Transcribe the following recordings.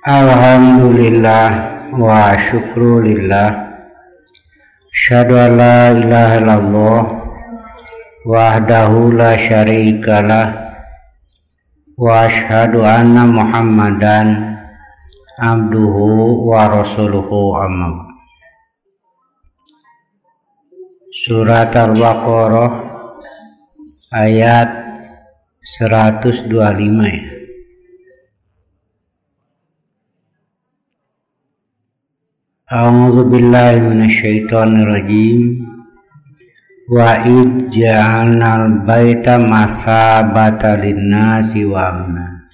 Alhamdulillah wa syukrulillah. Asyhadu an la ilaha illallah wahdahu la syarikalah wa asyhadu anna Muhammadan abduhu wa rasuluhu amma. Surat Al-Baqarah ayat 125 ya. A'udzu billahi minasyaitonir rajim. Wa id ja'alnal baita masabatan lin-nasi wa amna.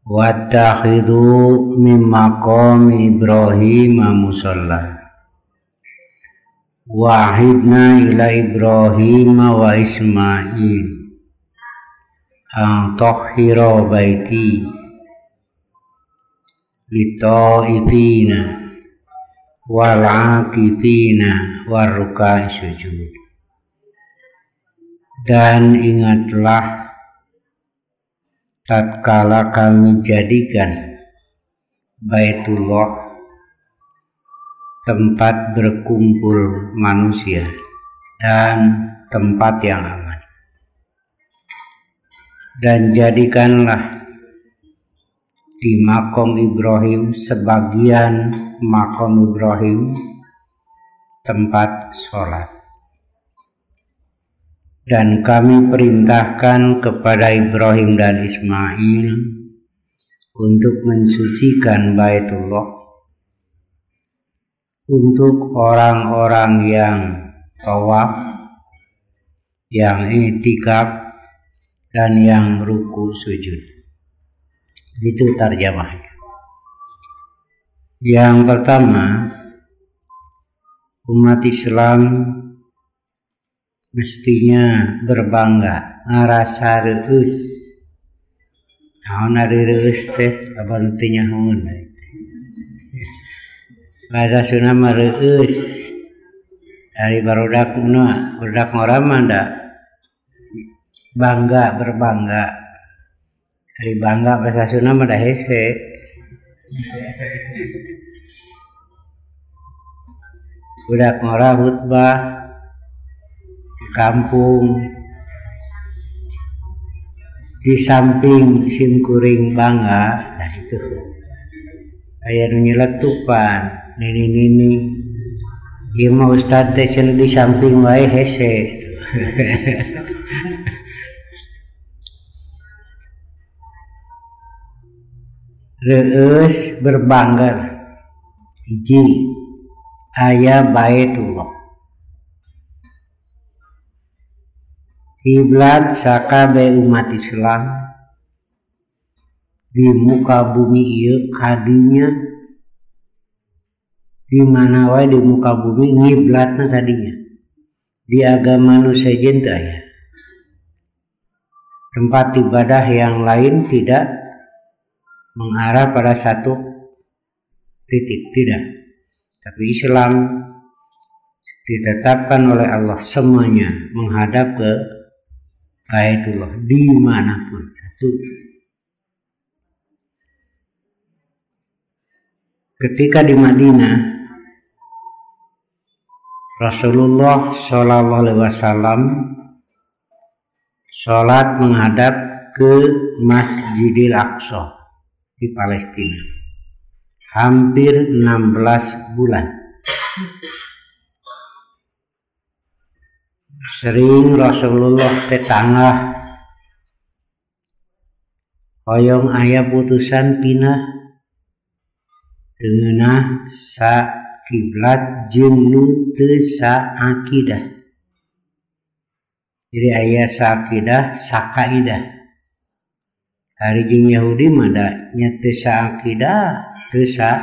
Wattakhidhu min maqami Ibrahim musalla. Wa ahidna ila Ibrahim wa Ismail an tahhira baiti litaifina wal akifina warrukai sujud. Dan ingatlah tatkala kami jadikan Baitullah tempat berkumpul manusia dan tempat yang aman, dan jadikanlah di makom Ibrahim, sebagian makom Ibrahim tempat sholat. Dan kami perintahkan kepada Ibrahim dan Ismail untuk mensucikan Baitullah untuk orang-orang yang tawaf, yang i'tikaf, dan yang ruku sujud. Itu tarjamahnya. Yang pertama, umat Islam mestinya berbangga, ngarasa reus. Naon ari reus teh kapan teh nyahoun. Bahasa Sunda mah reus. Dari barudak ngora mah da bangga, berbangga. Dari bangga bahasa Sunda mah da hese. Budak ngora khutbah kampung di samping simkuring bangga, nah itu aya nu nyeletupan nini ieu mah ustad teh cenah di samping wae hese. Reus berbangga hiji aya Baitullah, kiblat sakabe umat Islam di muka bumi ieu kadinya di mana wae di muka bumi ngiblatna kadinya. Di agama nu sejen teu aya tempat ibadah yang lain tidak mengarah pada satu titik, tidak. Tapi Islam ditetapkan oleh Allah semuanya menghadap ke Baitullah dimanapun. Satu. Ketika di Madinah, Rasulullah Shallallahu Alaihi Wasallam sholat menghadap ke Masjidil Aqsa di Palestina hampir 16 bulan. Sering Rasulullah tetangah hoyong aya putusan pindah teunah sa kiblat jeung nu teu sa akidah. Jadi aya sa akidah, sa kaidah. Hari jeung Yahudi mah da nya teu sa akidah, teu sa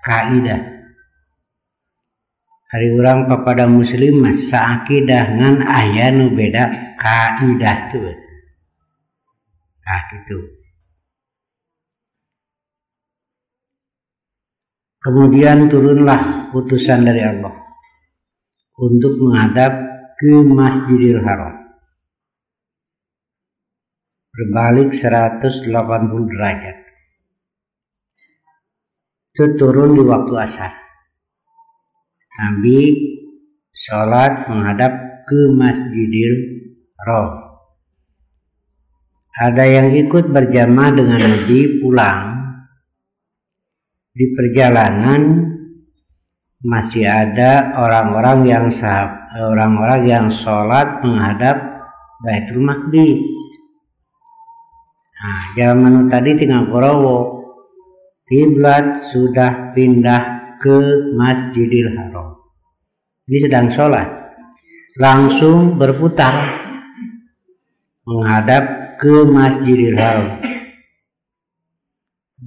kaidah. Hari urang papada muslim mah sa akidah ngan aya nu beda kaidah teu. Nah gitu. Kemudian turunlah putusan dari Allah untuk menghadap ke Masjidil Haram. berbalik 180 derajat. itu turun di waktu asar. Nabi sholat menghadap ke Masjidil Haram. Ada yang ikut berjamaah dengan Nabi pulang. Di perjalanan masih ada orang-orang yang sholat menghadap Baitul Maqdis. Nah, zaman tadi tinggal korowo, kiblat sudah pindah ke Masjidil Haram. Dia sedang sholat, langsung berputar menghadap ke Masjidil Haram.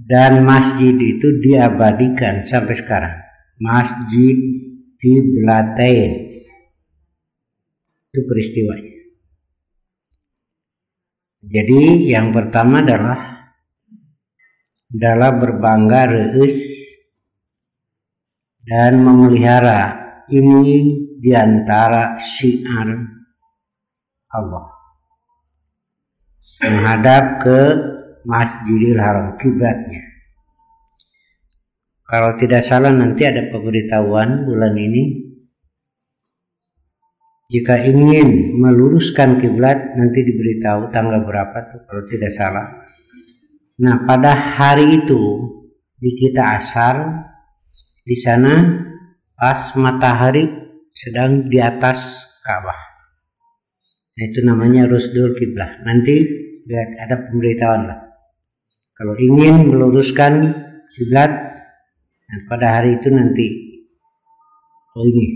Dan masjid itu diabadikan sampai sekarang. Masjid Qiblatain. Itu peristiwanya. Jadi yang pertama adalah berbangga reus dan memelihara. Ini diantara syiar Allah. Menghadap ke Masjidil Haram, kiblatnya. Kalau tidak salah nanti ada pemberitahuan bulan ini. Jika ingin meluruskan kiblat nanti diberitahu tanggal berapa tuh kalau tidak salah. Nah, pada hari itu di kita asar di sana pas matahari sedang di atas Ka'bah. Nah, itu namanya rusdul kiblah. Nanti lihat ada pemberitahuan lah. Kalau ingin meluruskan kiblat, nah pada hari itu nanti, oh ini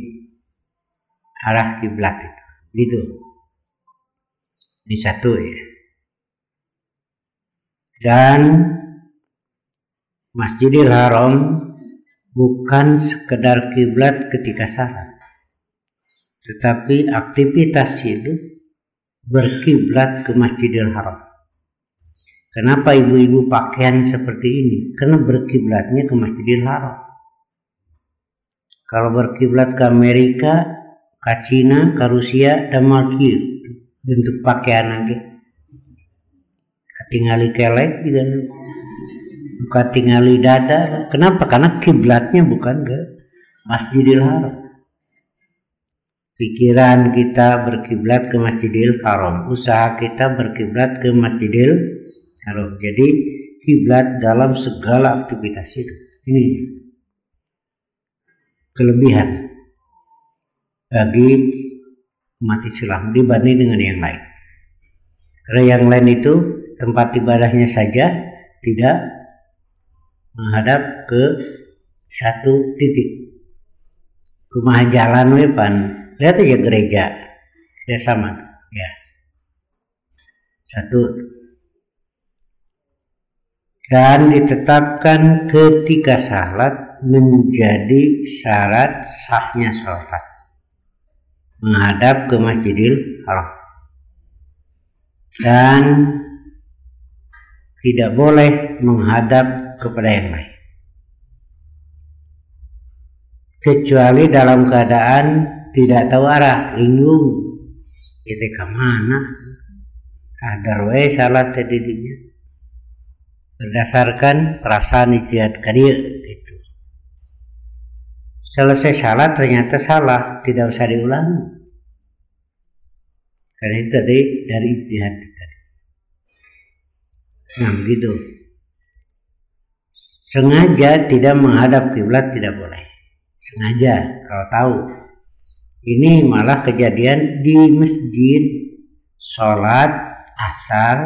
arah kiblat itu, gitu. Ini satu ya. Dan Masjidil Haram bukan sekedar kiblat ketika salat, tetapi aktivitas hidup berkiblat ke Masjidil Haram. Kenapa ibu-ibu pakaian seperti ini? Karena berkiblatnya ke Masjidil Haram. Kalau berkiblat ke Amerika, ke Cina, ke Rusia, dan Malkir, bentuk pakaian lagi. Katingali kelek juga, katingali dada. Kenapa? Karena kiblatnya bukan ke Masjidil Haram. Pikiran kita berkiblat ke Masjidil Haram, usaha kita berkiblat ke Masjidil Haram. Jadi kiblat dalam segala aktivitas hidup. Ini kelebihan bagi umat Islam dibanding dengan yang lain. Karena yang lain itu tempat ibadahnya saja tidak menghadap ke satu titik. Rumah jalan wepan, lihat aja gereja, ya sama tuh, ya. Satu. Dan ditetapkan ketika salat menjadi syarat sahnya sholat menghadap ke Masjidil Haram. Dan tidak boleh menghadap kepada yang lain kecuali dalam keadaan tidak tahu arah, linglung. Kita kemana? Ada we salat tadinya. Berdasarkan perasaan ijtihad kadir gitu. Selesai salat ternyata salah, tidak usah diulangi. Karena itu dari ijtihad tadi. Nah begitu. Sengaja tidak menghadap kiblat tidak boleh. Sengaja kalau tahu. Ini malah kejadian di masjid sholat asar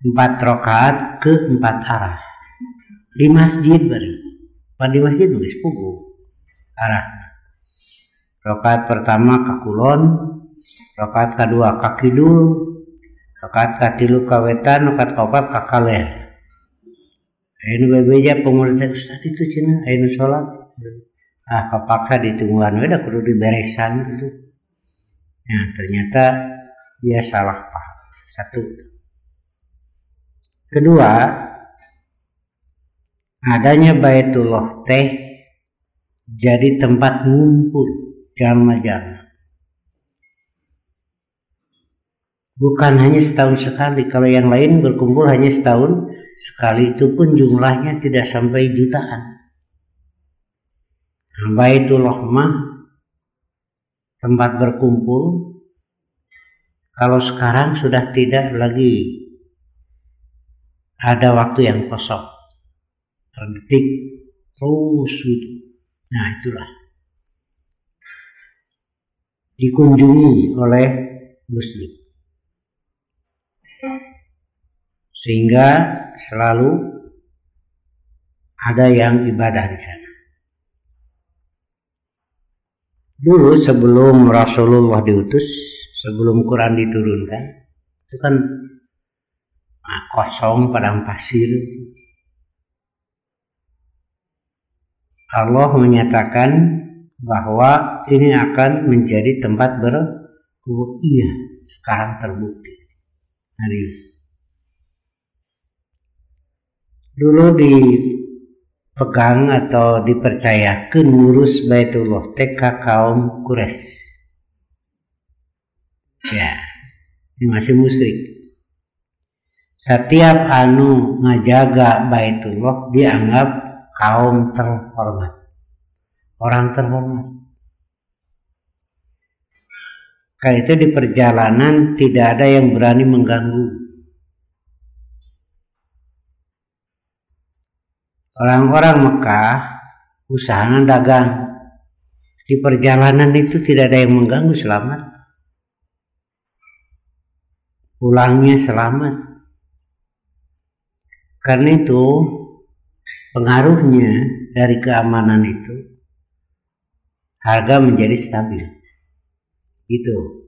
4 rakaat ke 4 arah di masjid bari. Di masjid nulis pugu arah. Rakaat pertama ka kulon, rakaat kedua ka kidul, rakaat katilu ka wetan, rakaat kaopat ka kaler. Ayeuna bebeja pengurus Ustaz itu cenah ayeuna salat. Kepaksa ditungguan we da kudu diberesan gitu. Nah, ternyata dia salah paham. Satu. Kedua, adanya Baitullah teh jadi tempat ngumpul jalma-jalma. Bukan hanya setahun sekali. Kalau yang lain berkumpul hanya setahun sekali, itu pun jumlahnya tidak sampai jutaan. Baitullah mah tempat berkumpul. Kalau sekarang sudah tidak lagi ada waktu yang kosong, terdetik terus gitu. Nah itulah dikunjungi oleh muslim, sehingga selalu ada yang ibadah di sana. Dulu sebelum Rasulullah diutus, sebelum Quran diturunkan, itu kan kosong, padang pasir. Allah menyatakan bahwa ini akan menjadi tempat berkumpul. Iya, sekarang terbukti. Hari ini. Dulu dipegang atau dipercayakan ngurus Baitullah TK kaum Quraisy. Ya, ini masih musyrik. Setiap anu ngajaga Baitullah dianggap kaum terhormat, orang terhormat. Karena itu di perjalanan tidak ada yang berani mengganggu. Orang-orang Mekah usahanya dagang, di perjalanan itu tidak ada yang mengganggu, selamat. Pulangnya selamat. Karena itu pengaruhnya dari keamanan itu harga menjadi stabil. Gitu.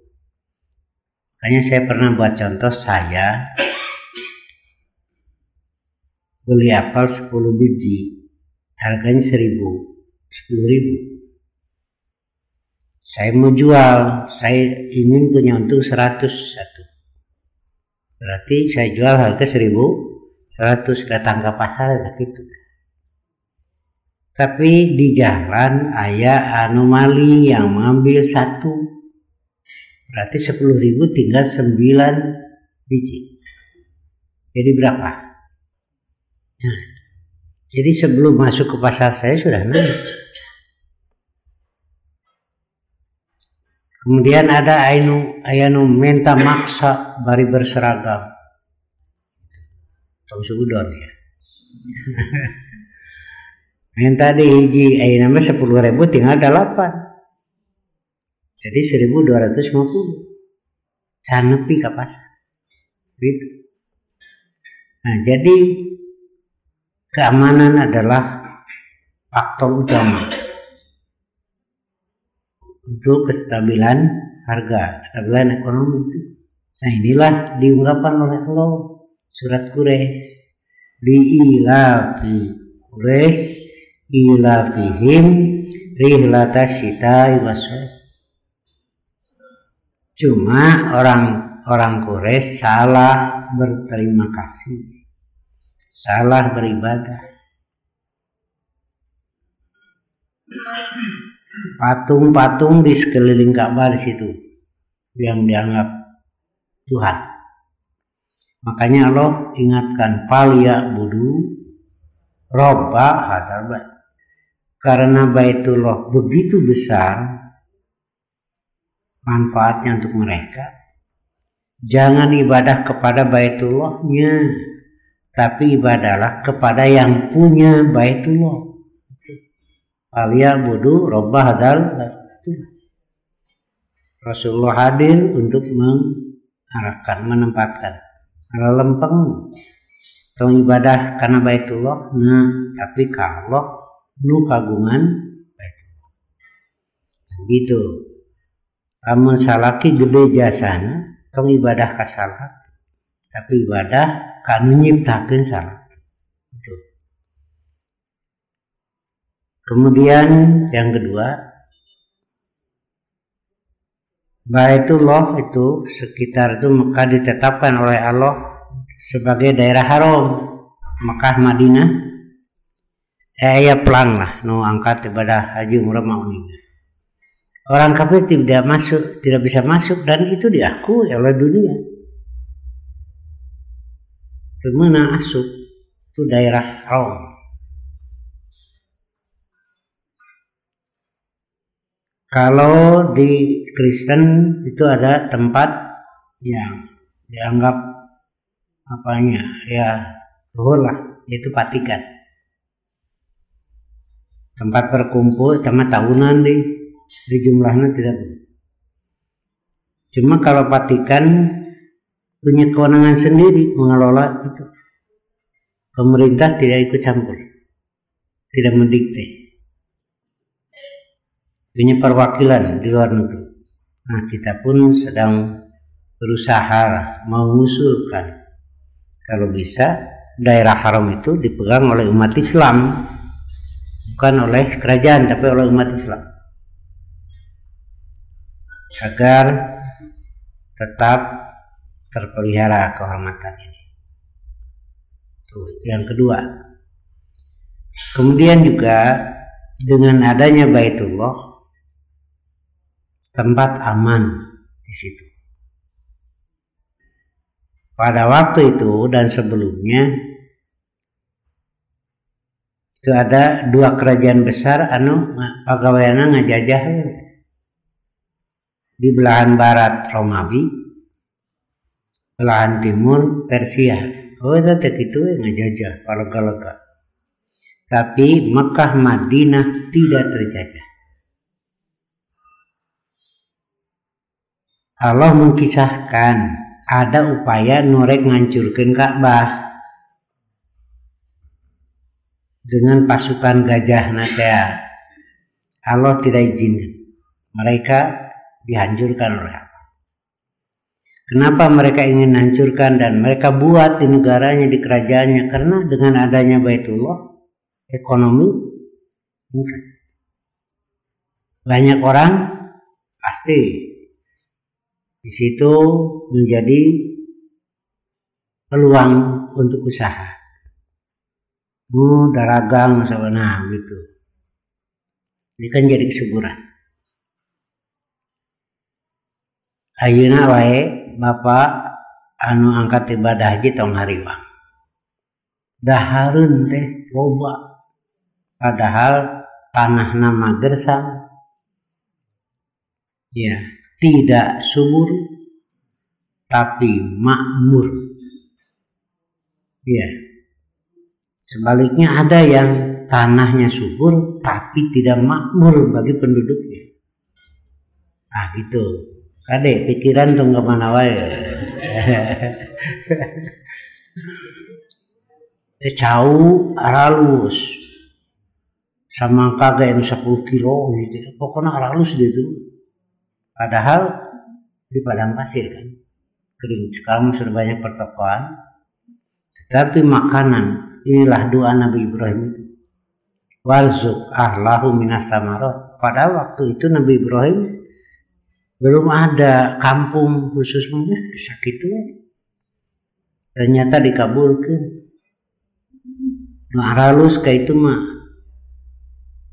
Makanya saya pernah buat contoh, saya beli apel 10 biji, harganya 10.000. Saya mau jual, saya ingin punya untung 101. Berarti saya jual harga 1.100, datang ke pasar gitu. Tapi di jalan ada anomali yang mengambil 1. Berarti 10.000 tinggal 9 biji. Jadi berapa? Nah, jadi sebelum masuk ke pasar saya sudah naik. Kemudian ada ayanu minta maksa bari berseragam. Tong sudon ya. Minta di hiji ayana 10.000 tinggal 8. Jadi 1.250. Canepi ke pasar. Gitu. Nah, jadi keamanan adalah faktor utama untuk kestabilan harga, kestabilan ekonomi itu. Nah, inilah diungkapkan oleh Allah surat Quraisy, li'ilafi Quraisy ilafihim rihlatas syita'i was-sayf. Cuma orang Quraisy salah berterima kasih, salah beribadah. Patung-patung di sekeliling Ka'bah di situ yang dianggap Tuhan. Makanya Allah ingatkan falyabudu robba hadzal bait. Karena Baitullah begitu besar manfaatnya untuk mereka, jangan ibadah kepada Baitullahnya, tapi ibadahlah kepada yang punya Baitullah. Falyabudu robba hadzal bait. Rasulullah hadir untuk mengarahkan, menempatkan. Kalau lempeng, tong ibadah karena Baitullah, nah tapi kalau nu kagungan Baitullah. Gitu. Amun salaki gede jasana, tong ibadah ka salat, tapi ibadah kanu nyiptakeun salat. Itu. Kemudian yang kedua, Baitullah itu sekitar itu Mekah ditetapkan oleh Allah sebagai daerah haram. Mekah Madinah ya pelang lah no angkat ibadah haji umrah mau ini. Orang kafir tidak bisa masuk, dan itu diakui oleh dunia. Kemana masuk itu daerah haram. Kalau di Kristen itu ada tempat yang dianggap apanya ya luhur lah, yaitu Vatikan. Tempat berkumpul sama tahunan di jumlahnya tidak begitu. Cuma kalau Vatikan punya kewenangan sendiri mengelola itu. Pemerintah tidak ikut campur, tidak mendikte. Punya perwakilan di luar negeri. Nah, kita pun sedang berusaha mengusulkan kalau bisa daerah haram itu dipegang oleh umat Islam, bukan oleh kerajaan tapi oleh umat Islam, agar tetap terpelihara kehormatan ini. Tuh, yang kedua. Kemudian juga dengan adanya Baitullah, tempat aman di situ. Pada waktu itu dan sebelumnya itu ada dua kerajaan besar pagaweana ngajajah di belahan barat Romawi, belahan timur Persia. Oh itu ngajajah lega-lega. Tapi Mekah Madinah tidak terjajah. Allah mengkisahkan ada upaya norek ngancurkan Ka'bah dengan pasukan gajah natea. Allah tidak izinkan. Mereka dihancurkan oleh Allah. Kenapa mereka ingin hancurkan dan mereka buat di negaranya, di kerajaannya? Karena dengan adanya Baitullah, ekonomi meningkat. Banyak orang pasti di situ menjadi peluang untuk usaha. Daragang sebenarnya gitu. Ini kan jadi kesuburan. Ayeuna wae Bapak anu angkat ibadah haji tong hariwang. Dahareun teh loba. Padahal tanahna magersang. Ya, tidak subur tapi makmur. Ya. Sebaliknya ada yang tanahnya subur tapi tidak makmur bagi penduduknya. Ah gitu. Kade pikiran tuh nggak mana wae. Jauh aralus sama kagak yang 10 kilo gitu. Pokoknya aralus gitu. Padahal di padang pasir kan kering. Sekarang sudah banyak pertokoan. Tetapi makanan, inilah doa Nabi Ibrahim itu. Warzuq ahlahu minas samarot. Pada waktu itu Nabi Ibrahim belum ada kampung khusus sakit itu. Ternyata dikabulkan. Aralus kayak itu mah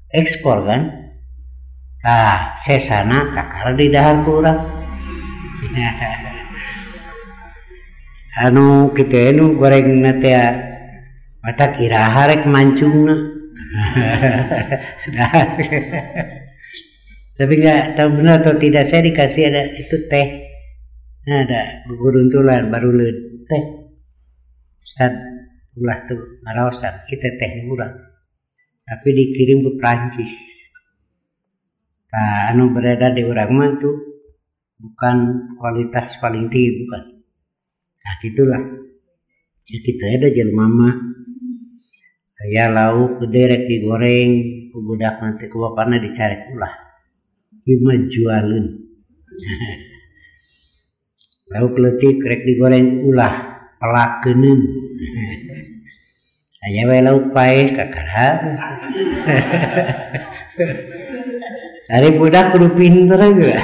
ekspor kan. Nah, sesana kakar di dahar kurang. Anu kita anu goreng nate mata kira harek mancungna. Tapi nggak tahu benar atau tidak, saya dikasih ada itu teh. Nah, ada guruntulan baru teh. Ustaz ulah tuh ngaraosan kita teh kurang. Tapi dikirim ke Prancis. Nah, anu beredar di orang mah itu bukan kualitas paling tinggi, bukan. Nah gitulah. Ya kita ada jelema mah. Ya lauk gede digoreng, budak nanti ku bapana dicari ulah. Ieu mah jualun. Lauk leutik rek digoreng ulah, pelakeuneun. Aya we lauk paeh kakara. Ari budak kudu pinter juga.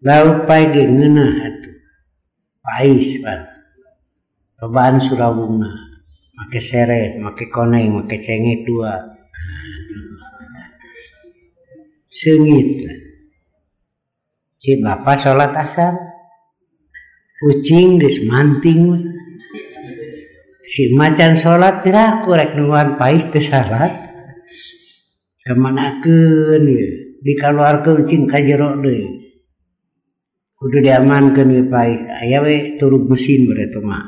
Lauk paeh ge ngeunah atuh. Pais pan. Cobaan Surawungna. Make sere, make koneng, make cengek dua. Seungit. Si bapak sholat asar. Kucing geus manting. Si macan sholat piraku rek nungguan pais teu salat. Kamanakeun ieu. dikeluarkeun cing ka jero deui. Kudu diamankeun we pais. Aya we turub mesin bereta mah.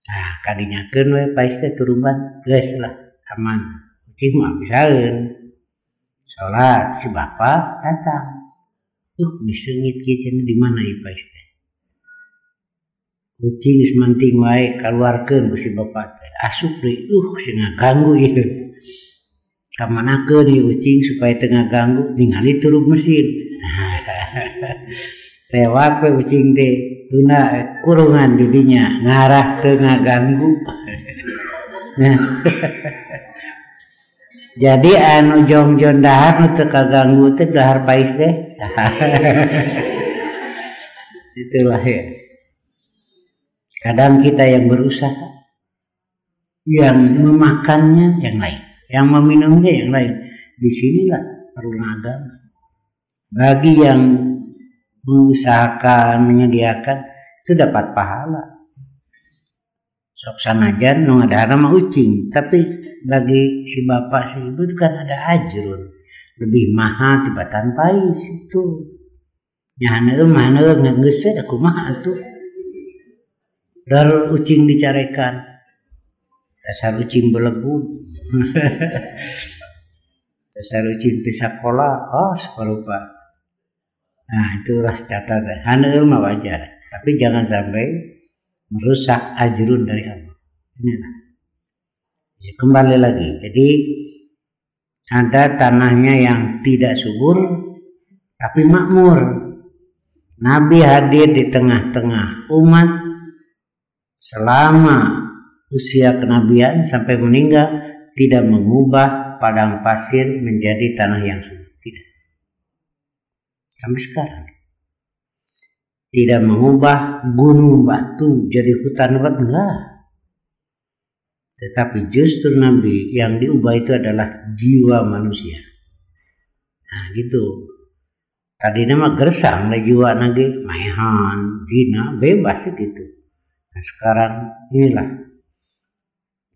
Nah, kadinyakeun we pais teh turuban geus lah aman. Cing mah misalkeun salat si bapa datang. Miseungit kieu cenah di mana ieu pais teh. Kucing geus manting wae kaluarkeun ku si bapa teh. Asup deui cenah ganggu ieu. Kamanakeun ieu kucing supaya teu ngaganggu ningali turub mesin. Tewak we kucing teh tuna kurungan di dinya ngarah teu ngaganggu. Nah. Jadi anu jongjon dahar nu teu kaganggu teh dahar pais teh. Itulah ya. Kadang kita yang berusaha, yang memakannya yang lain, yang meminumnya yang lain. Disinilah perlu agama. Bagi yang mengusahakan, menyediakan, itu dapat pahala. Sok sanajan nu ngadahar mah ucing, tapi bagi si bapak si ibu itu kan ada ajrun. Lebih mahal tibatan pais itu. Nyahaneueun mahaneueun geus we da kumaha atuh. Dar ucing dicarekan. Dasar ucing belebung. Dasar ucing teu sakola, saparupa. Nah, itulah catatan. Haneueun mah wajar, tapi jangan sampai merusak ajrun dari Allah. Inilah. Ya, kembali lagi. Jadi ada tanahnya yang tidak subur tapi makmur. Nabi hadir di tengah-tengah umat selama usia kenabian sampai meninggal, tidak mengubah padang pasir menjadi tanah yang subur. Tidak. Sampai sekarang. Tidak mengubah gunung batu jadi hutan lebat, enggak. Tetapi justru Nabi yang diubah itu adalah jiwa manusia. Nah gitu. Tadi nama gersang lah jiwa nage, maehan, dina, bebas gitu. Nah sekarang inilah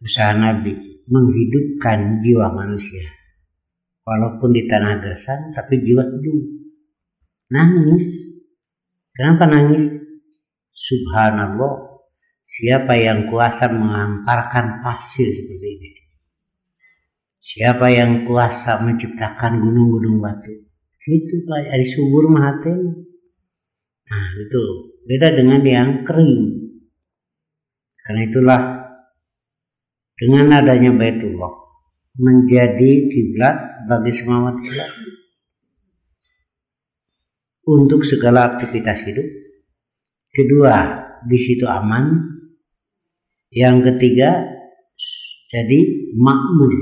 usaha Nabi menghidupkan jiwa manusia. Walaupun di tanah gersang, tapi jiwa hidup. Nangis. Kenapa nangis? Subhanallah, siapa yang kuasa menghamparkan pasir seperti ini? Siapa yang kuasa menciptakan gunung-gunung batu? Itu kayak di subur mahaten. Nah itu beda dengan yang kering. Karena itulah dengan adanya Baitullah menjadi kiblat bagi semua umat Islam untuk segala aktivitas hidup. Kedua, di situ aman. Yang ketiga, jadi makmur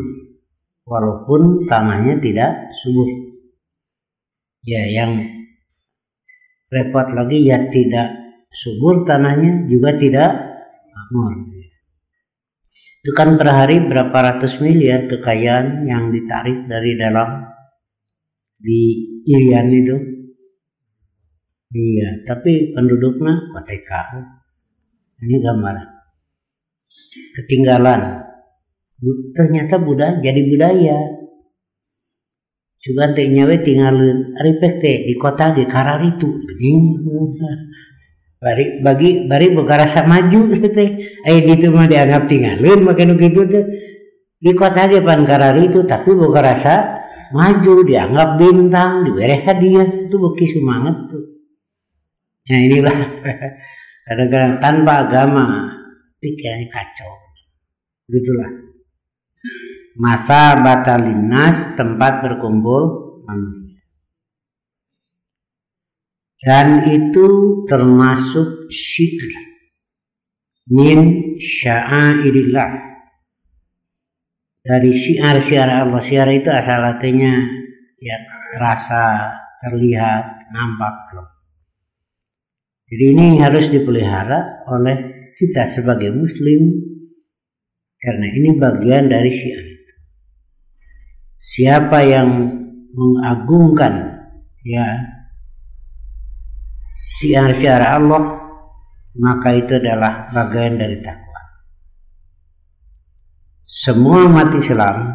walaupun tanahnya tidak subur. Ya, yang repot lagi ya tidak subur tanahnya juga tidak makmur. Itu kan per hari berapa ratus miliar kekayaan yang ditarik dari dalam di Irian itu. Iya, tapi penduduknya OTK. Ini gambaran. Ketinggalan. Ternyata budaya jadi budaya. Juga teh nyawe tinggalin ripek teh di kota di Kararitu. Bari boga rasa maju teh. Gitu mah dianggap tinggalin makin gitu teh. Di kota ge pan Kararitu tapi boga rasa maju, dianggap bintang, diberi hadiah, itu beki semangat tuh. Nah inilah kadang-kadang tanpa agama pikirannya kacau. Begitulah. Masa batalinas, tempat berkumpul manusia. Dan itu termasuk syiar min sya'airillah. Dari syiar-syiar Allah. Syiar itu asal artinya ya terasa, terlihat, nampak loh. Jadi ini harus dipelihara oleh kita sebagai muslim karena ini bagian dari syiar itu. Siapa yang mengagungkan ya syiar-syiar Allah, maka itu adalah bagian dari takwa. Semua umat Islam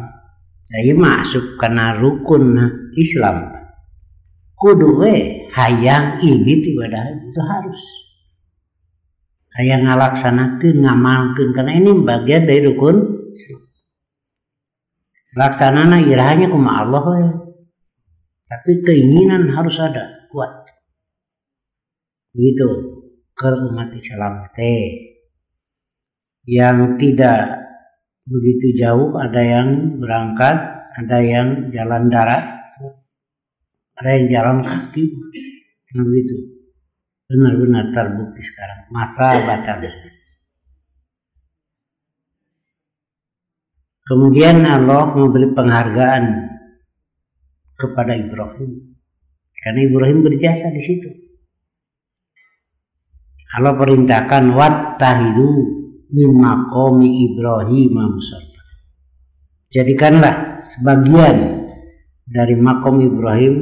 Jadi masuk karena rukun Islam. Kudu hayang ini ibadah haji itu harus. Hayang ngalaksanakeun, ngamalkeun karena ini bagian dari rukun. Laksanana irahnya kuma Allah we. Tapi keinginan harus ada, kuat. Begitu ke umat Islam yang tidak begitu jauh, ada yang berangkat, ada yang jalan darat, ada yang jalan kaki, nah begitu. Benar-benar terbukti sekarang masa batal. Kemudian Allah memberi penghargaan kepada Ibrahim karena Ibrahim berjasa di situ. Allah perintahkan wattahidu min maqami Ibrahim musalla. Jadikanlah sebagian dari makom Ibrahim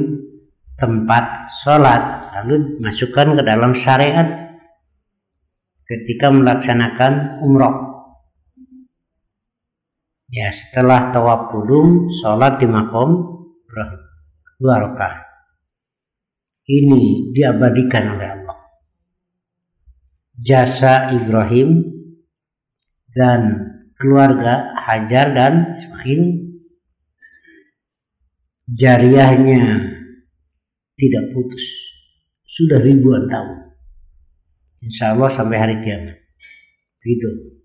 tempat sholat, lalu masukkan ke dalam syariat ketika melaksanakan umroh. Ya, setelah tawaf kudum, sholat di makom Ibrahim 2 rakaat. Ini diabadikan oleh Allah. Jasa Ibrahim dan keluarga Hajar dan Ismail, jariyahnya tidak putus, sudah ribuan tahun, insya Allah sampai hari kiamat. Gitu.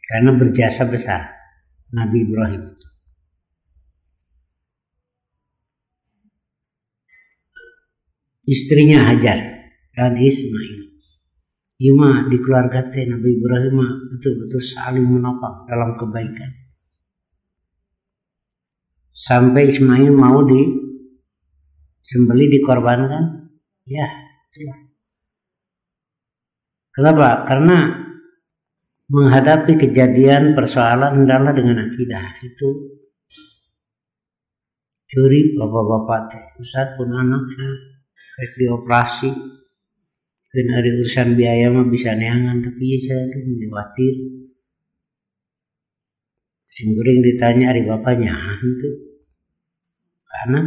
Karena berjasa besar Nabi Ibrahim. Istrinya Hajar dan Ismail. Ima di keluarga Nabi Ibrahim betul-betul saling menopang dalam kebaikan. Sampai Ismail mau disembelih, dikorbankan. Ya, itulah. Kenapa? Karena menghadapi kejadian persoalan adalah dengan akidah itu curi bapak-bapak teh Ustaz pun anak baik dioperasi dan ada urusan biaya mah bisa neangan tapi ya saya tuh khawatir. Simguring ditanya hari bapaknya itu karena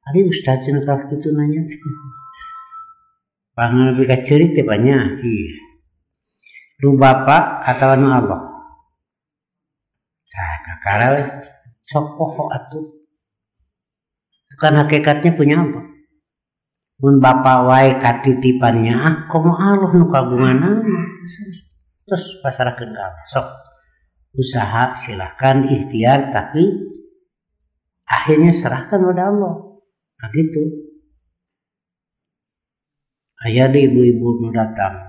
hari Ustaz cenah itu nanya pangan lebih kaciri teh banyak iya. Nu bapak atau nu Allah. Nah, kakara sok poho atuh. Bukan hakikatnya punya Allah. Mun bapak wae katitipannya komo Allah nu kagungan terus pasrahkeun ka Allah. Sok usaha silahkan ikhtiar tapi akhirnya serahkan pada Allah. Nah gitu. Aya di ibu-ibu nu datang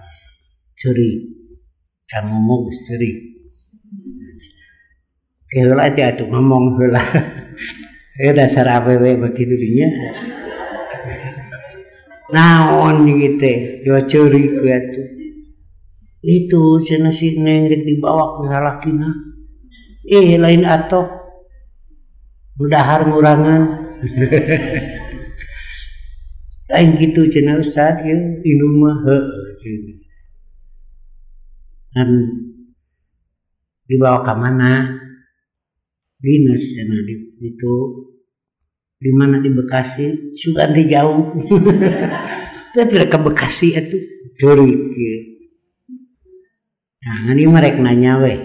curi can ngomong istri heula aja atuh ngomong heula dasar awewe begitu dinya naon gitu yo curi ku atuh itu cenah si neng rek dibawa ku lalakina lain atoh udahar ngurangan lain gitu cenah Ustaz ieu indung mah heuh dan dibawa ke mana dinas sana itu di mana di Bekasi sudah ganti jauh tapi ke Bekasi itu curi nah ini mereka nanya we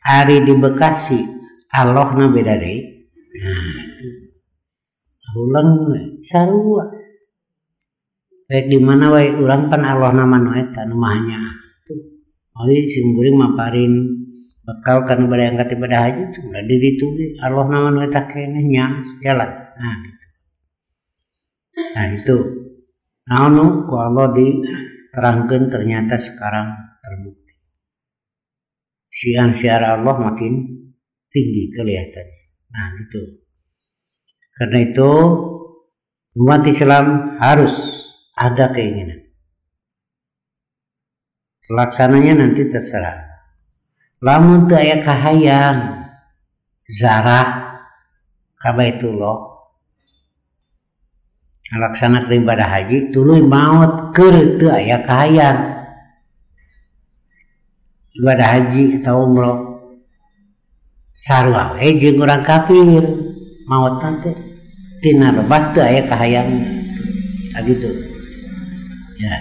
hari di Bekasi Allah na beda deh nah itu ulang sarua baik di mana we urang pan Allah nama nu eta nu mahanya oli simguring maparin bekal kana bade angkat ibadah haji cuma di ditu ge Allah nama nu eta keneh nya jalan. Nah gitu. Nah itu naon nu ku Allah diterangkeun ternyata sekarang terbukti. Siar Allah makin tinggi kelihatannya. Nah gitu. Karena itu umat Islam harus ada keinginan. Pelaksananya nanti terserah. Lamun teu aya kahayang zarah ka Baitullah ngalaksanakeun ibadah haji tuluy maot keur teu aya kahayang ibadah haji atau umroh sarua we jeung urang kafir maotan teh tina lebah teu aya kahayang gitu ya.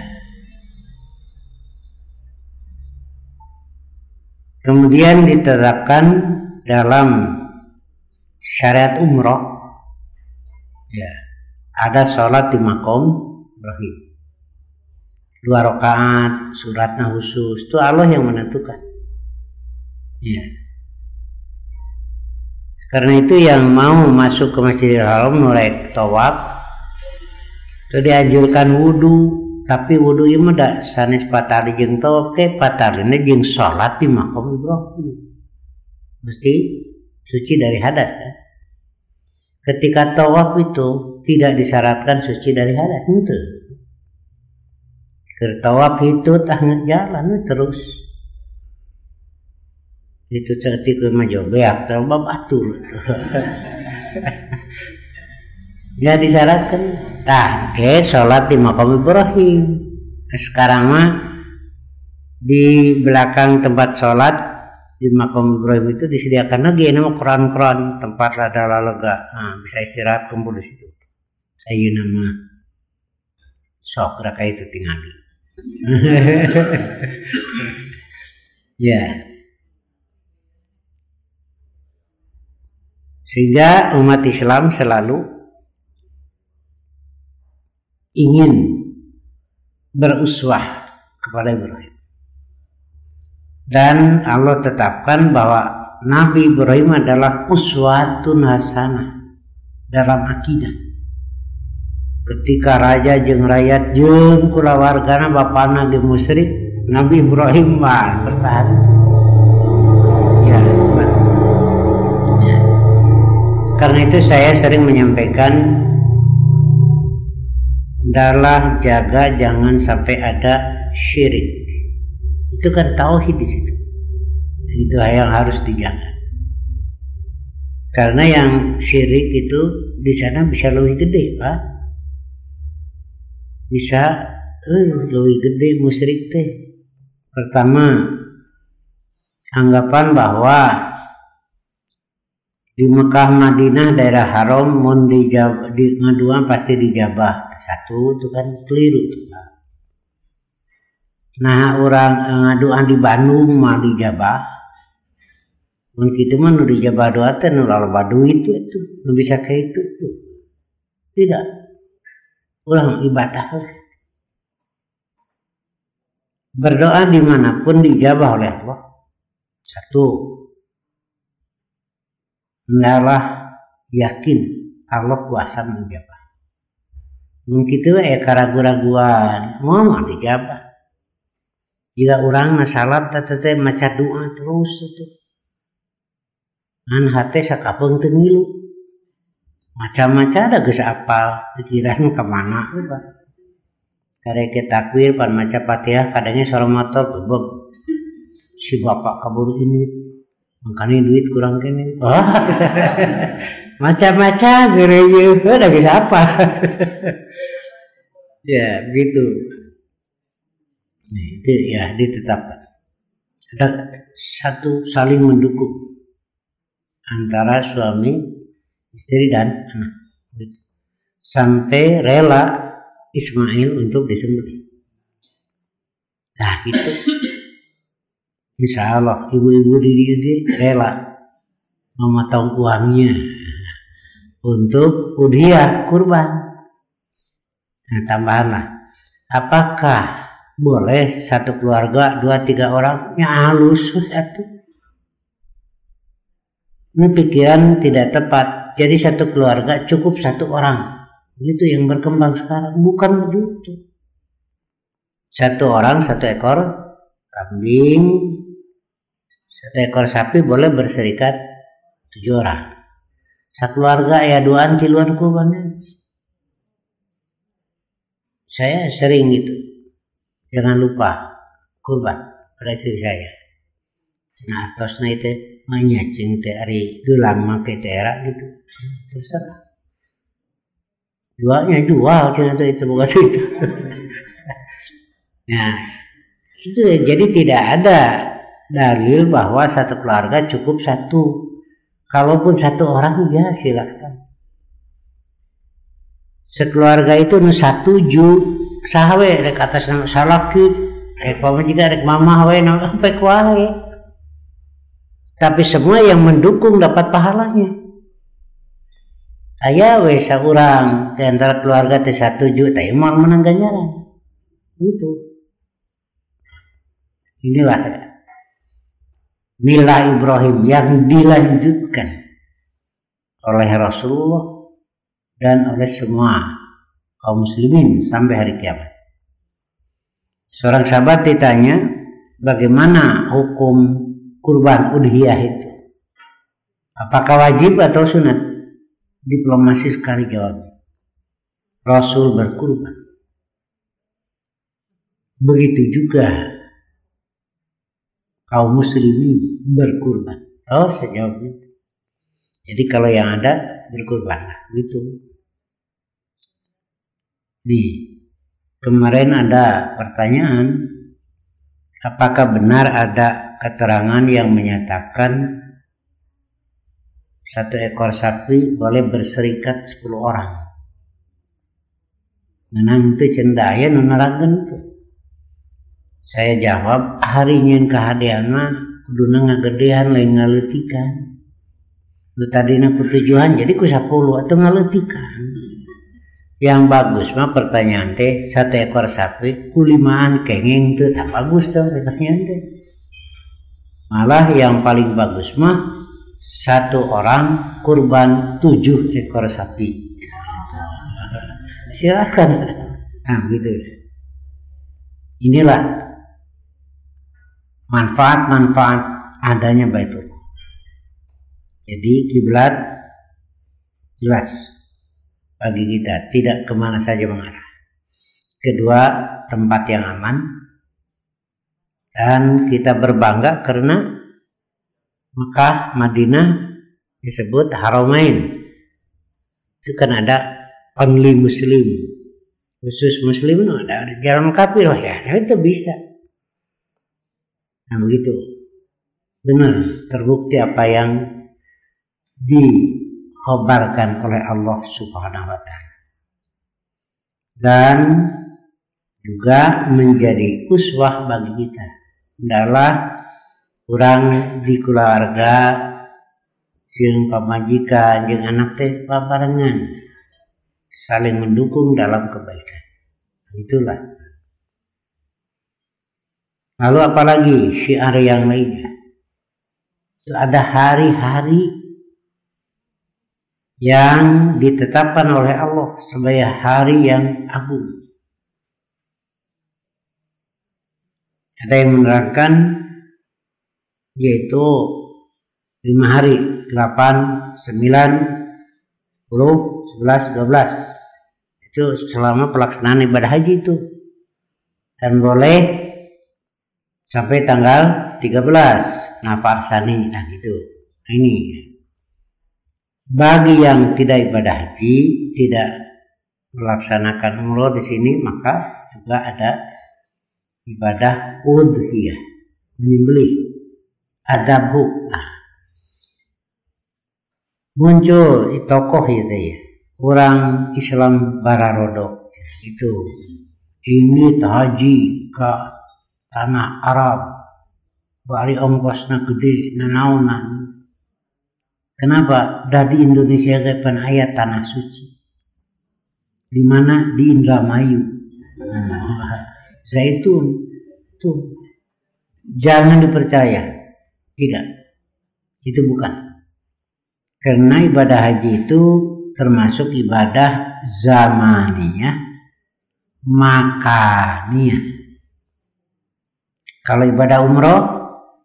Kemudian ditetapkan dalam syariat umroh ya, ada sholat di makom Ibrahim 2 rakaat, suratnya khusus, itu Allah yang menentukan ya. Karena itu yang mau masuk ke Masjidil Haram nurek tawaf itu dianjurkan wudu, tapi wudu ieu mah da sanes patali jeung tawaf teh patalina jeung salat di makom Ibrahim. Mesti suci dari hadas kan? Ketika tawaf itu tidak disyaratkan suci dari hadas henteu. Keur tawaf itu tah jalan terus. Itu cetik mah jobeak teh babatur. Ya disyaratkan tah ke salat di makam Ibrahim. Sekarang mah di belakang tempat salat di makam Ibrahim itu disediakan lagi nama Quran tempat lada lega. Nah, bisa istirahat kumpul di situ. Saya nama sok raka itu tinggal. Ya. Sehingga umat Islam selalu ingin beruswah kepada Ibrahim. Dan Allah tetapkan bahwa Nabi Ibrahim adalah uswatun hasanah dalam akidah. Ketika raja jeung rakyat jeung kulawargana bapana ge musyrik, Nabi Ibrahim mah bertahan. Ya, karena itu saya sering menyampaikan adalah jaga jangan sampai ada syirik. Itu kan tauhid di situ. Itu yang harus dijaga. Karena yang syirik itu di sana bisa lebih gede, Pak. Bisa lebih gede musyrik teh. Pertama, anggapan bahwa di Mekah Madinah daerah haram mun di ngaduan pasti dijabah. Satu itu kan keliru tuh. Nah orang ngaduan di Bandung mah dijabah. Mun kitu mah nu dijabah doa teh nu loba duit itu nu bisa kayak itu tuh. Tidak. Ulang ibadah. Berdoa dimanapun dijabah oleh Allah. Satu, hendaklah yakin Allah kuasa menjabah. Mungkin itu keraguan-raguan, mau dijabah. Jika orang nasalat teteh maca doa terus itu, an hati sakapeng teu ngilu, maca-maca ada geus apal, pikiran kemana? Karek takbir pan maca Fatihah kadangnya suara motor bebeb. Si bapak kabur ini makanya duit kurang kene. Oh. Maca-maca gereja udah bisa apa? Ya, gitu. Nah, itu ya ditetapkan. Ada satu saling mendukung antara suami, istri dan anak. Sampai rela Ismail untuk disembelih. Nah gitu. Insya Allah ibu-ibu di dia rela memotong uangnya untuk udhiyah kurban. Nah tambahanlah, apakah boleh satu keluarga 2-3 orang halus satu? Ini pikiran tidak tepat. Jadi satu keluarga cukup 1 orang. Itu yang berkembang sekarang, bukan begitu. 1 orang 1 ekor kambing, 1 ekor sapi boleh berserikat 7 orang. Sakeluarga ya 2an tiluan kurban. Saya sering gitu. Jangan lupa kurban pada istri saya. Nah artosna itu manyacing teh ari gelang make teh era gitu. Terserah. Jualnya jual, cina itu bukan itu. Nah, itu jadi tidak ada dalil bahwa satu keluarga cukup 1. Kalaupun satu orang ya silakan. Sekeluarga itu nu satuju sahawe rek atas nama salaki, rek pama juga rek mama we sampai kuahe. Tapi semua yang mendukung dapat pahalanya. Aya we saurang di antara keluarga teh satuju teh moal menang ganjaran. Gitu. Inilah milah Ibrahim yang dilanjutkan oleh Rasulullah dan oleh semua kaum muslimin sampai hari kiamat. Seorang sahabat ditanya, bagaimana hukum kurban udhiyah itu? Apakah wajib atau sunat? Diplomasi sekali jawabnya. Rasul berkurban. Begitu juga kaum muslimin berkurban. Oh, saya jawab itu. Jadi kalau yang ada berkurbanlah, gitu. Nih, kemarin ada pertanyaan, apakah benar ada keterangan yang menyatakan satu ekor sapi boleh berserikat 10 orang? Menang itu cendaya nunaragen itu. Saya jawab, hari nyeun kahadian mah kuduna ngagedean lain ngaleutikan. Lu tadina kutujuan jadi ku 10 atau ngaleutikan. Yang bagus mah pertanyaan teh satu ekor sapi kulimaan kenging teu tak bagus dong pertanyaan teh. Malah yang paling bagus mah satu orang kurban 7 ekor sapi. Silakan. Nah gitu. Inilah manfaat-manfaat adanya Baitullah. Jadi kiblat jelas bagi kita, tidak kemana saja mengarah. Kedua, tempat yang aman, dan kita berbangga karena Mekah, Madinah disebut Haramain. Itu kan ada only Muslim, khusus Muslim, ada jalan kafir, ya itu bisa. Nah begitu, benar terbukti apa yang dikhabarkan oleh Allah Subhanahu wa Ta'ala, dan juga menjadi uswah bagi kita. Adalah kurang di keluarga jeung pamajikan jeung anak teh paparengan saling mendukung dalam kebaikan. Itulah. Lalu apalagi syiar yang lainnya? Itu ada hari-hari yang ditetapkan oleh Allah sebagai hari yang agung. Ada yang menerangkan yaitu 5 hari, 8, 9, 10, 11, 12. Itu selama pelaksanaan ibadah haji itu. Dan boleh sampai tanggal 13 nafar sani. Nah gitu. Ini bagi yang tidak ibadah haji, tidak melaksanakan umroh di sini, maka juga ada ibadah udhiyah, menyembelih, adabhu. Nah, muncul di tokoh itu ya, orang Islam Bararodo itu, ini haji ke tanah Arab, bari ongkosna gede, nanaonan. Kenapa? Dari Indonesia ke ayat tanah suci. Di mana? Di Indramayu. Zaitun. Tuh. Jangan dipercaya. Tidak. Itu bukan. Karena ibadah haji itu termasuk ibadah zamaniyah, makaniyah. Kalau ibadah umroh,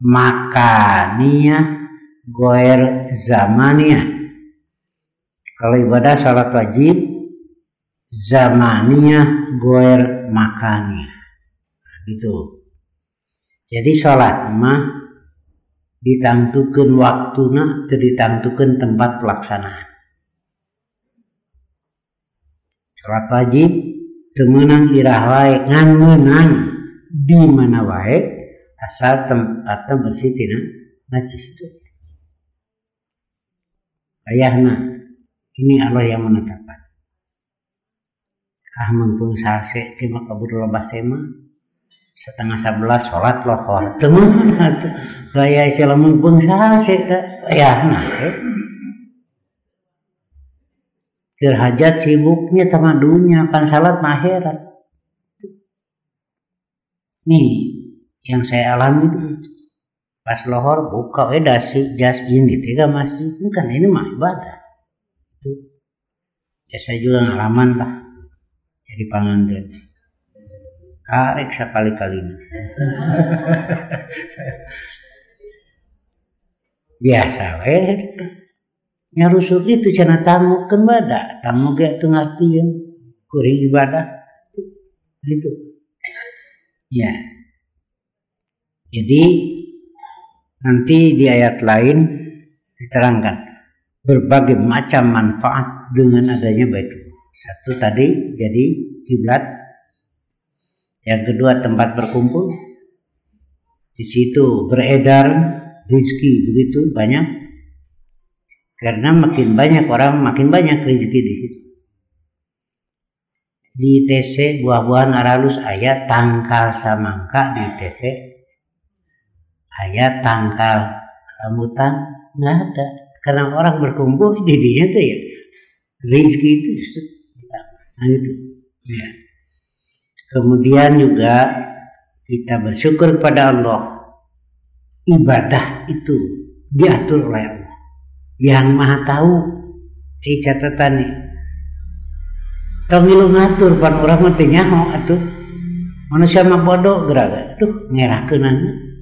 makaniyah, goer zamaniyah. Kalau ibadah salat wajib, zamaniyah, goer makaniyah. Gitu. Jadi salat mah ditangtukeun waktuna, teu ditangtukeun tempat pelaksanaan. Salat wajib teu meunang irah wae, ngan meunang di mana wae asal tempatnya bersih tina najis itu. ayahna ini Allah yang menetapkan. Mumpung sase ti mah kabur loba sema 10:30 sholat lohor temen atuh gaya istilah mumpung sase ayahna keur hajat sibuknya sama dunia pan salat mah akhirat. Nih yang saya alami itu pas lohor buka dasi jas ini tiga masjid ini kan ini mah ibadah itu ya saya juga ngalaman lah jadi panganten karek sakali-kalina biasa nyarusuk itu cenah tamu kan bada tamu ge teu ngartieun kuring ibadah itu ya jadi nanti di ayat lain diterangkan berbagai macam manfaat dengan adanya Baitullah. Satu tadi jadi kiblat, yang kedua tempat berkumpul, di situ beredar rezeki begitu banyak, karena makin banyak orang makin banyak rezeki di situ. Di TC buah-buahan aralus ayat tangkal samangka di TC. Ayat tangkal rambutan nggak ada karena orang berkumpul di dia tuh ya rezeki itu justru nah itu ya. Kemudian juga kita bersyukur kepada Allah ibadah itu diatur oleh Allah yang maha tahu catatan nih tong ngilu ngatur pan urang mah teu nyaho atuh manusia mah bodoh geraga tuh ngerakeunana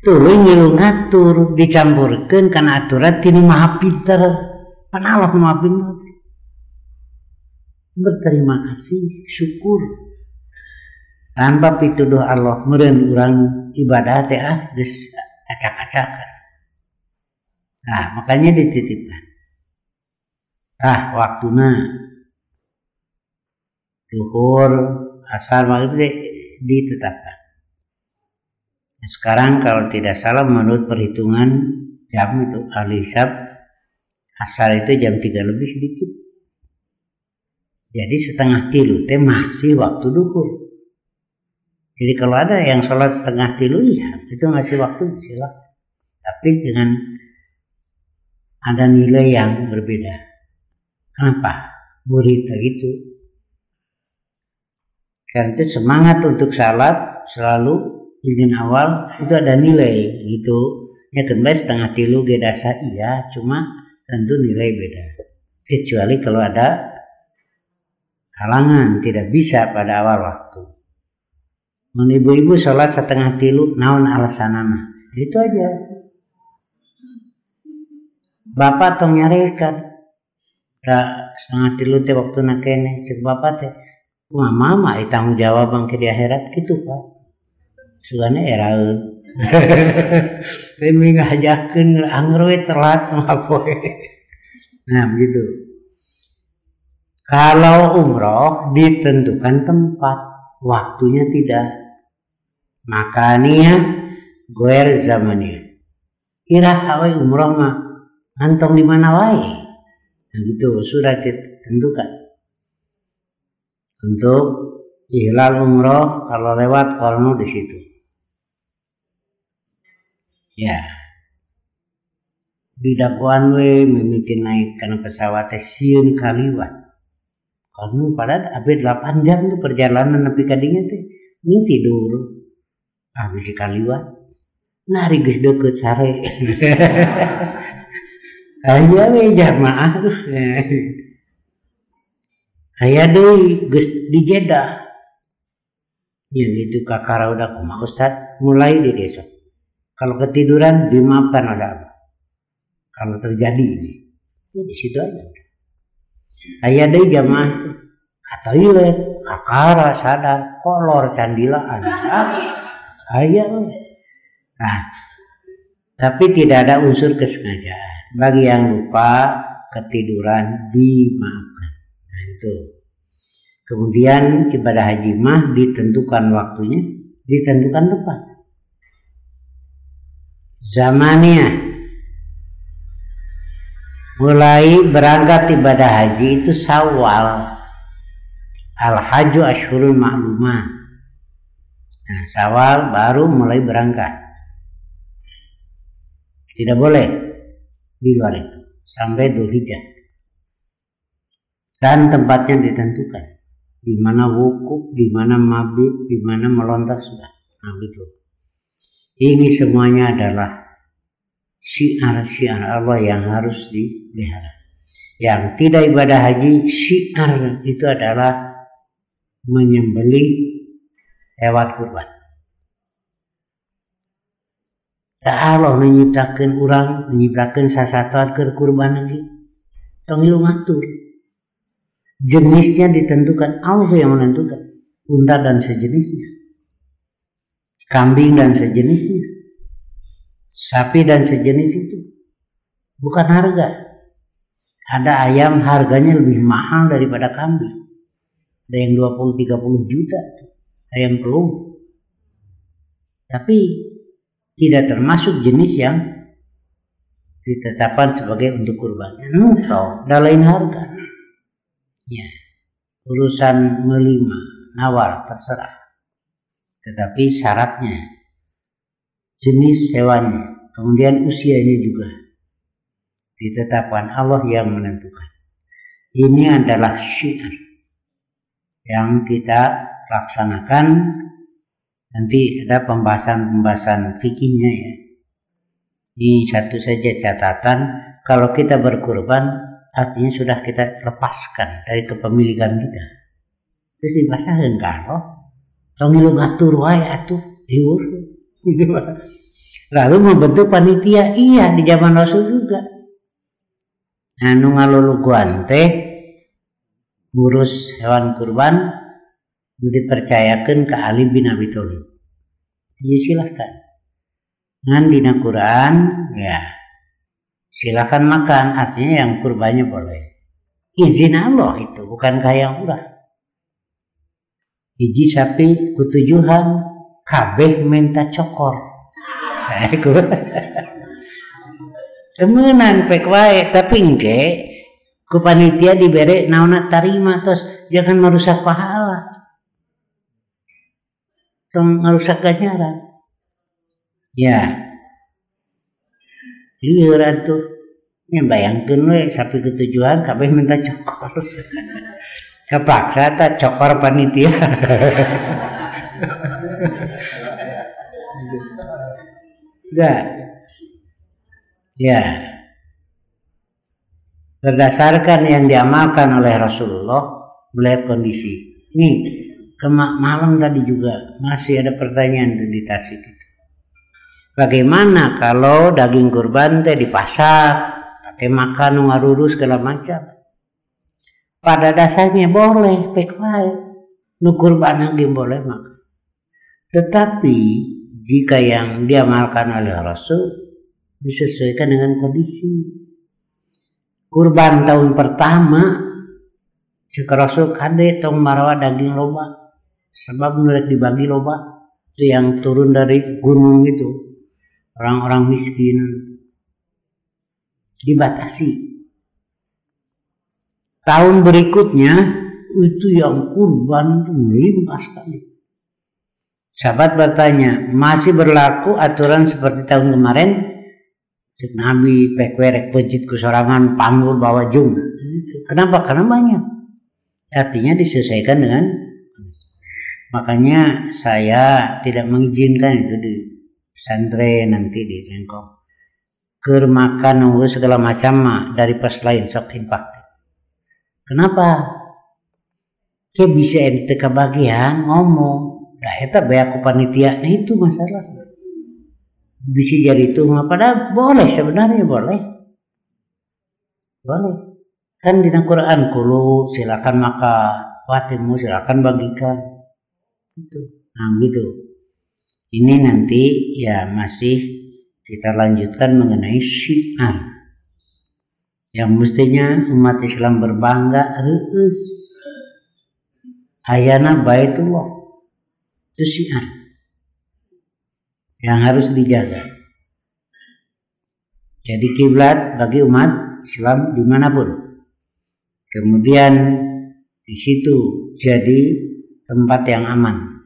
tuluy ngilu ngatur dicampurkeun kana aturan tinu maha pinter pan Allah maha pinter berterima kasih syukur tanpa pituduh Allah meureun urang ibadah teh geus acak-acakan nah makanya dititipkan waktuna zuhur asar maghrib ditetapkan. Sekarang kalau tidak salah menurut perhitungan jam itu ahli hisab asar itu jam 3 lebih sedikit. Jadi 2:30 teh masih waktu duhur. Jadi kalau ada yang sholat 2:30 ya itu masih waktu silakan. Tapi dengan ada nilai yang berbeda. Kenapa? Berita itu. Karena itu semangat untuk salat selalu izin awal itu ada nilai gitu ya kembali 2:30 ge dasa iya cuma tentu nilai beda kecuali kalau ada halangan tidak bisa pada awal waktu ibu-ibu sholat 2:30 naon alasanana itu aja bapak tong nyarekan da 2:30 teh waktuna kene cek bapak teh mama tanggung jawab bangke di akhirat gitu Pak sugana eraeun. Teh ngajakeun angger we telat mah poe. Nah, begitu. Kalau umroh ditentukan tempat, waktunya tidak. Makanya goer zamannya. Ira awe umroh mah ngantong di mana wae. Nah, gitu sudah ditentukan. Untuk ihlal umroh kalau lewat korno di situ. Ya, di dakwaan we mimiti naik karena pesawat sieun kaliwat. Karena pada abis 8 jam tuh perjalanan nepi ka dinya teh, ini tidur. Habis kaliwat. Nari geus deukeut sare. Aya we jamaah. Aya deui geus di Jeddah. Ya gitu kakara udah kumaha Ustaz, mulai di desa. Kalau ketiduran dimaafkan oleh Allah. Kalau terjadi ini, ya di situ aja. Aya deui jamaah atoilet, kakara sadar, kolor candilaan. Aya we. Nah, tapi tidak ada unsur kesengajaan. Bagi yang lupa ketiduran dimaafkan. Nah itu. Kemudian ibadah haji mah ditentukan waktunya, ditentukan tempat. Zamannya mulai berangkat ibadah haji itu Syawal. Al-hajju asyhurul ma'lumat. Nah, Syawal baru mulai berangkat. Tidak boleh di luar itu sampai Dzulhijjah. Dan tempatnya ditentukan. Di mana wukuf, di mana mabit, di mana melontar sudah. Nah, gitu. Ini semuanya adalah syiar-syiar Allah yang harus dipelihara. Yang tidak ibadah haji, syiar itu adalah menyembelih hewan kurban. Allah menciptakan orang, menciptakan sasatuan ke kurban lagi. Tong ilu ngatur. Jenisnya ditentukan, Allah yang menentukan. Unta dan sejenisnya, kambing dan sejenisnya, sapi dan sejenis itu. Bukan harga. Ada ayam harganya lebih mahal daripada kambing. Ada yang 20-30 juta ayam pelung. Tapi tidak termasuk jenis yang ditetapkan sebagai untuk kurbannya. Tahu, dah lain harga. Ya, urusan melima, nawar terserah. Tetapi syaratnya, jenis hewannya, kemudian usianya juga ditetapkan, Allah yang menentukan. Ini adalah syiar yang kita laksanakan. Nanti ada pembahasan fikihnya ya. Ini satu saja catatan, kalau kita berkurban artinya sudah kita lepaskan dari kepemilikan kita. Terus dipasangkan kalau tong ilu ngatur wae atuh diur. Lalu membentuk panitia, iya di zaman Rasul juga. Anu ngaluluguan teh ngurus hewan kurban dipercayakan ke Ali bin Abi Thalib. Ya silahkan. Ngan dina Quran ya silahkan makan, artinya yang kurbannya boleh. Izin Allah itu, bukan kayak urang. Hiji sapi kutujuhan kabeh minta cokor. Temenan pek wae, tapi engke ku panitia dibere naonna tarima, terus jangan merusak pahala. Tong merusak ganjaran. Ya. Lieur atuh. Nya bayangkeun we sapi ketujuan kabeh minta cokor. Kepaksa ta cokor panitia. Enggak. Ya. Berdasarkan yang diamalkan oleh Rasulullah melihat kondisi. Nih, malam tadi juga masih ada pertanyaan di Tasik itu. Bagaimana kalau daging kurban teh di pasar, pakai makan ngaruru segala macam? Pada dasarnya boleh, pek wae. Nu kurban ge boleh makan. Tetapi jika yang diamalkan oleh Rasul disesuaikan dengan kondisi. Kurban tahun pertama cek Rasul kade tong marawa daging loba. Sebab mulai dibagi loba. Itu yang turun dari gunung itu. Orang-orang miskin dibatasi. Tahun berikutnya itu yang kurban melimpah sekali. Sahabat bertanya, masih berlaku aturan seperti tahun kemarin? Cek Nabi pekwerek pencit kusorangan panggul bawa jung. Kenapa? Karena banyak. Artinya disesuaikan dengan. Makanya saya tidak mengizinkan itu di pesantren nanti di Lengkong. Keur makan nunggu segala macam dari pas lain sok infak. Kenapa? Ke bisa ente kebagian ngomong. Dah eta bae aku panitia. Nah itu masalah. Bisa jadi itu padahal boleh sebenarnya boleh. Boleh. Kan di Quran kulu silakan makan, watimu silakan bagikan. Itu. Nah gitu. Ini nanti ya masih kita lanjutkan mengenai syiar yang mestinya umat Islam berbangga reus ayana baitullah itu syiar yang harus dijaga. Jadi kiblat bagi umat Islam dimanapun. Kemudian di situ jadi tempat yang aman,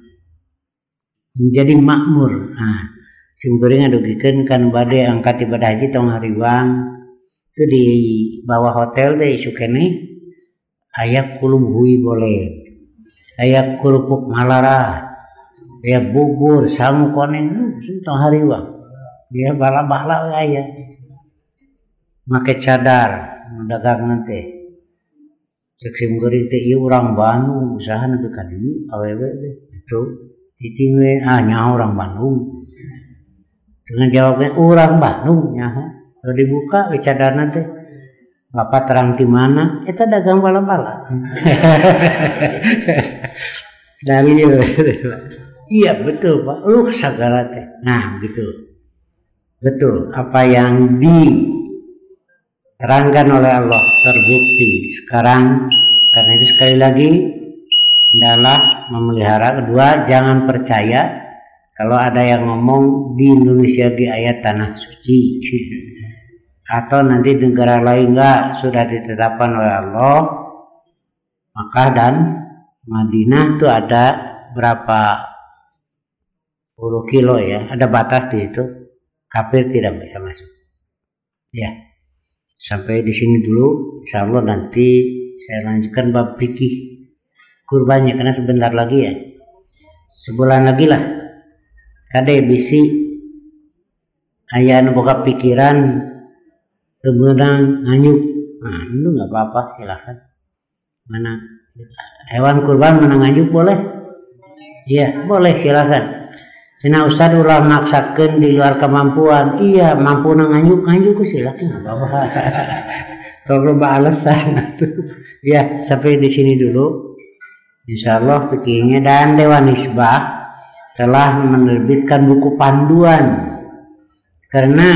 menjadi makmur. Nah, simkuring adugikan kan badai angkat ibadah haji tong hariwang itu di bawah hotel deh sukene ayak kulum hui boleh, ayak kerupuk malara, ayak bubur samu koneng tong hariwang dia bala-bala ayak make cadar dagang nanti cek simkuring teh ieu urang Bandung usaha nepi ka dieu awewe deh itu cicing we nyaho orang Bandung dengan jawabnya orang Bandung nyaho kalau dibuka we cadarna teh bapak terang di mana eta dagang bala-bala dari iya betul Pak segala teh nah gitu betul apa yang diterangkan oleh Allah terbukti sekarang. Karena itu sekali lagi adalah memelihara. Kedua, jangan percaya kalau ada yang ngomong di Indonesia di ayat tanah suci atau nanti negara lain enggak sudah ditetapkan oleh Allah. Maka dan Madinah itu ada berapa puluh kilo ya, ada batas di situ, kafir tidak bisa masuk. Ya, sampai di sini dulu. Insya Allah nanti saya lanjutkan bab fikih kurbannya karena sebentar lagi ya, sebulan lagi lah. Kade bisi aya anu boga pikiran temenang nganyuk, nah itu nggak apa-apa silahkan. Mana hewan kurban menang nganyuk boleh? Iya boleh silahkan. Cina Ustad ulah maksakan di luar kemampuan. Iya mampu nang nganyuk silahkan nggak apa-apa. Kalau alasan ya sampai di sini dulu. Insya Allah fikihnya dan Dewan Hizbah telah menerbitkan buku panduan karena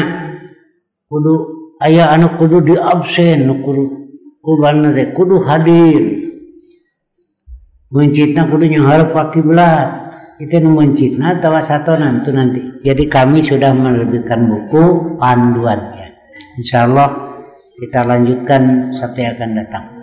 kudu aya anu kudu di absen kudu kurban teh kudu hadir mencitna kudu nyangharep ka kiblat itu nu mencitna tawa satonan itu nanti. Jadi kami sudah menerbitkan buku panduan ya. Insya Allah kita lanjutkan Sabtu yang akan datang.